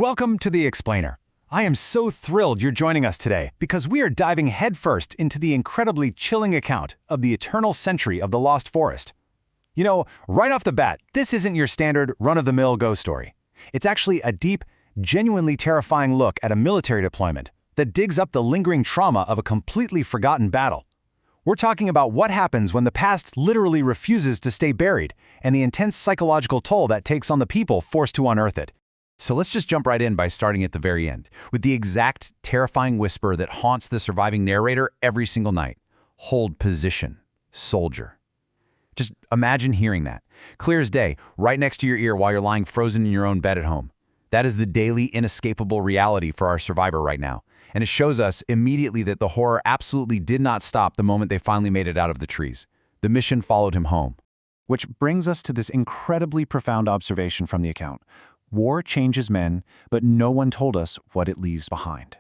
Welcome to The Explainer. I am so thrilled you're joining us today because we are diving headfirst into the incredibly chilling account of the eternal century of the Lost Forest. You know, right off the bat, this isn't your standard run-of-the-mill ghost story. It's actually a deep, genuinely terrifying look at a military deployment that digs up the lingering trauma of a completely forgotten battle. We're talking about what happens when the past literally refuses to stay buried and the intense psychological toll that takes on the people forced to unearth it. So let's just jump right in by starting at the very end, with the exact terrifying whisper that haunts the surviving narrator every single night. Hold position, soldier. Just imagine hearing that, clear as day, right next to your ear while you're lying frozen in your own bed at home. That is the daily, inescapable reality for our survivor right now, and it shows us immediately that the horror absolutely did not stop the moment they finally made it out of the trees. The mission followed him home. Which brings us to this incredibly profound observation from the account. War changes men, but no one told us what it leaves behind.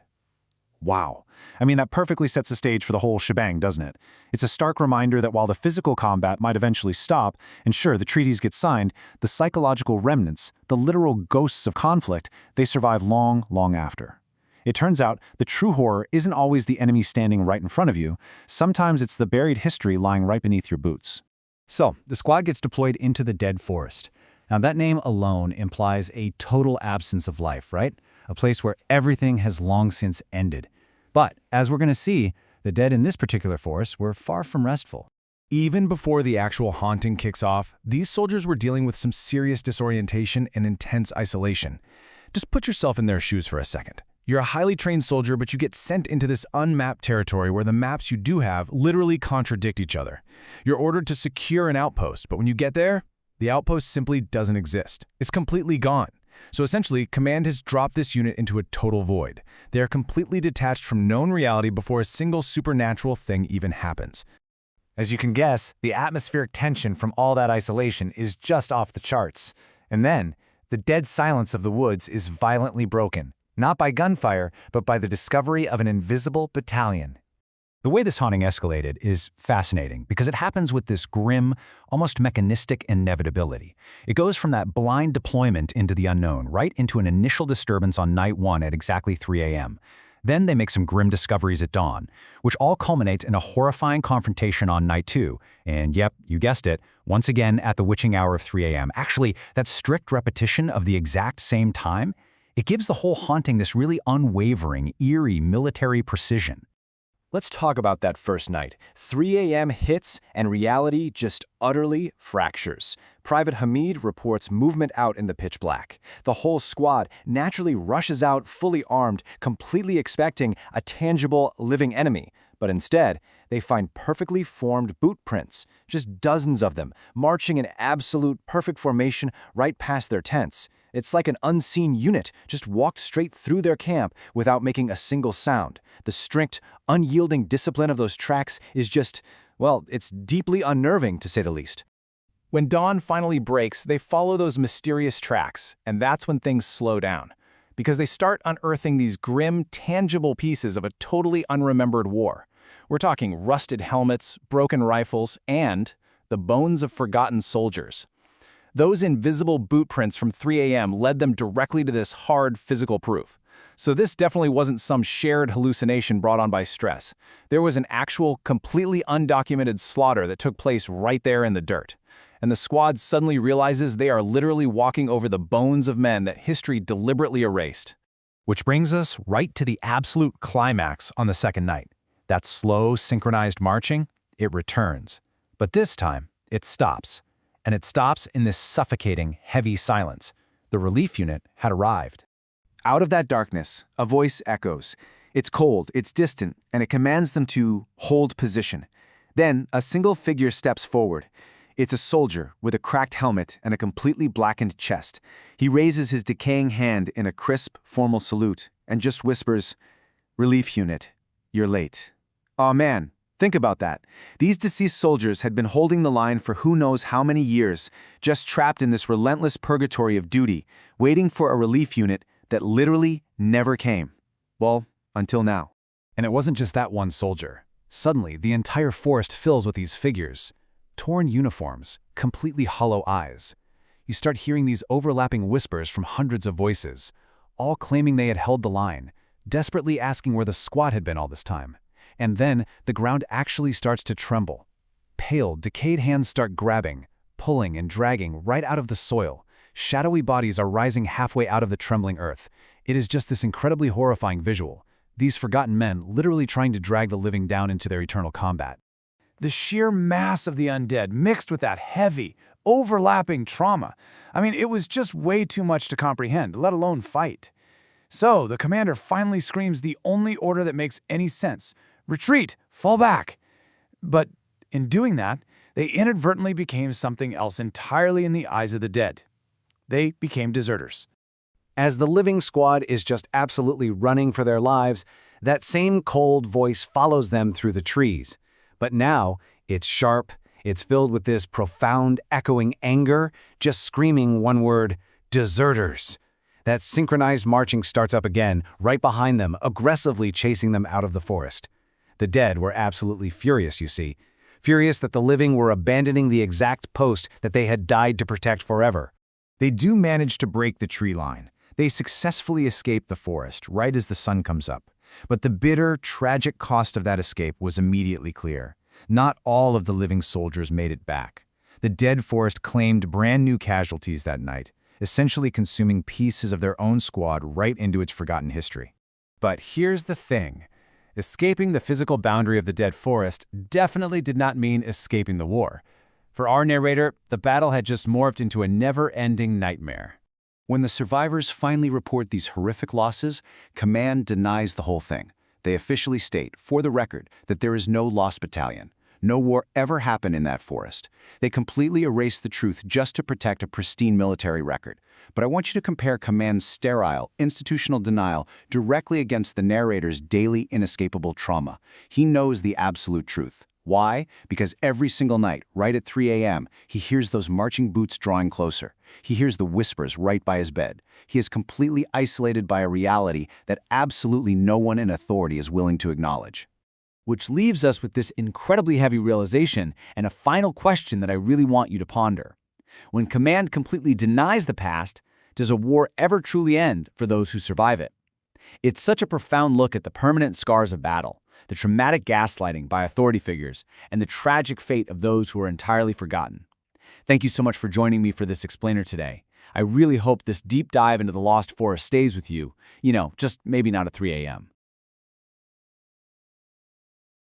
Wow. I mean, that perfectly sets the stage for the whole shebang, doesn't it? It's a stark reminder that while the physical combat might eventually stop, and sure, the treaties get signed, the psychological remnants, the literal ghosts of conflict, they survive long, long after. It turns out the true horror isn't always the enemy standing right in front of you. Sometimes it's the buried history lying right beneath your boots. So, the squad gets deployed into the dead forest. Now, that name alone implies a total absence of life, right? A place where everything has long since ended. But, as we're going to see, the dead in this particular forest were far from restful. Even before the actual haunting kicks off, these soldiers were dealing with some serious disorientation and intense isolation. Just put yourself in their shoes for a second. You're a highly trained soldier, but you get sent into this unmapped territory where the maps you do have literally contradict each other. You're ordered to secure an outpost, but when you get there, the outpost simply doesn't exist. It's completely gone. So essentially, command has dropped this unit into a total void. They are completely detached from known reality before a single supernatural thing even happens. As you can guess, the atmospheric tension from all that isolation is just off the charts. And then, the dead silence of the woods is violently broken, not by gunfire, but by the discovery of an invisible battalion. The way this haunting escalated is fascinating because it happens with this grim, almost mechanistic inevitability. It goes from that blind deployment into the unknown, right into an initial disturbance on night 1 at exactly 3 a.m. Then they make some grim discoveries at dawn, which all culminates in a horrifying confrontation on night 2. And yep, you guessed it, once again at the witching hour of 3 a.m. Actually, that strict repetition of the exact same time, it gives the whole haunting this really unwavering, eerie military precision. Let's talk about that first night. 3 a.m. hits and reality just utterly fractures. Private Hamid reports movement out in the pitch black. The whole squad naturally rushes out fully armed, completely expecting a tangible, living enemy. But instead, they find perfectly formed boot prints, just dozens of them, marching in absolute perfect formation right past their tents. It's like an unseen unit just walked straight through their camp without making a single sound. The strict, unyielding discipline of those tracks is just, well, it's deeply unnerving to say the least. When dawn finally breaks, they follow those mysterious tracks, and that's when things slow down. Because they start unearthing these grim, tangible pieces of a totally unremembered war. We're talking rusted helmets, broken rifles, and the bones of forgotten soldiers. Those invisible boot prints from 3 a.m. led them directly to this hard physical proof. So this definitely wasn't some shared hallucination brought on by stress. There was an actual, completely undocumented slaughter that took place right there in the dirt. And the squad suddenly realizes they are literally walking over the bones of men that history deliberately erased. Which brings us right to the absolute climax on the second night. That slow, synchronized marching, it returns. But this time, it stops. And it stops in this suffocating, heavy silence. The relief unit had arrived. Out of that darkness, a voice echoes. It's cold, it's distant, and it commands them to hold position. Then, a single figure steps forward. It's a soldier with a cracked helmet and a completely blackened chest. He raises his decaying hand in a crisp, formal salute and just whispers, "Relief unit, you're late." Aw man. Think about that. These deceased soldiers had been holding the line for who knows how many years, just trapped in this relentless purgatory of duty, waiting for a relief unit that literally never came. Well, until now. And it wasn't just that one soldier. Suddenly, the entire forest fills with these figures. Torn uniforms, completely hollow eyes. You start hearing these overlapping whispers from hundreds of voices, all claiming they had held the line, desperately asking where the squad had been all this time. And then the ground actually starts to tremble. Pale, decayed hands start grabbing, pulling and dragging right out of the soil. Shadowy bodies are rising halfway out of the trembling earth. It is just this incredibly horrifying visual. These forgotten men literally trying to drag the living down into their eternal combat. The sheer mass of the undead mixed with that heavy, overlapping trauma. I mean, it was just way too much to comprehend, let alone fight. So, the commander finally screams the only order that makes any sense. Retreat! Fall back! But in doing that, they inadvertently became something else entirely in the eyes of the dead. They became deserters. As the living squad is just absolutely running for their lives, that same cold voice follows them through the trees. But now, it's sharp, it's filled with this profound, echoing anger, just screaming one word, deserters. That synchronized marching starts up again, right behind them, aggressively chasing them out of the forest. The dead were absolutely furious, you see. Furious that the living were abandoning the exact post that they had died to protect forever. They do manage to break the tree line. They successfully escape the forest right as the sun comes up. But the bitter, tragic cost of that escape was immediately clear. Not all of the living soldiers made it back. The dead forest claimed brand new casualties that night, essentially consuming pieces of their own squad right into its forgotten history. But here's the thing. Escaping the physical boundary of the dead forest definitely did not mean escaping the war. For our narrator, the battle had just morphed into a never-ending nightmare. When the survivors finally report these horrific losses, Command denies the whole thing. They officially state, for the record, that there is no lost battalion. No war ever happened in that forest. They completely erase the truth just to protect a pristine military record. But I want you to compare Command's sterile, institutional denial directly against the narrator's daily, inescapable trauma. He knows the absolute truth. Why? Because every single night, right at 3 a.m., he hears those marching boots drawing closer. He hears the whispers right by his bed. He is completely isolated by a reality that absolutely no one in authority is willing to acknowledge. Which leaves us with this incredibly heavy realization and a final question that I really want you to ponder. When Command completely denies the past, does a war ever truly end for those who survive it? It's such a profound look at the permanent scars of battle, the traumatic gaslighting by authority figures, and the tragic fate of those who are entirely forgotten. Thank you so much for joining me for this explainer today. I really hope this deep dive into the Lost Forest stays with you, just maybe not at 3 a.m.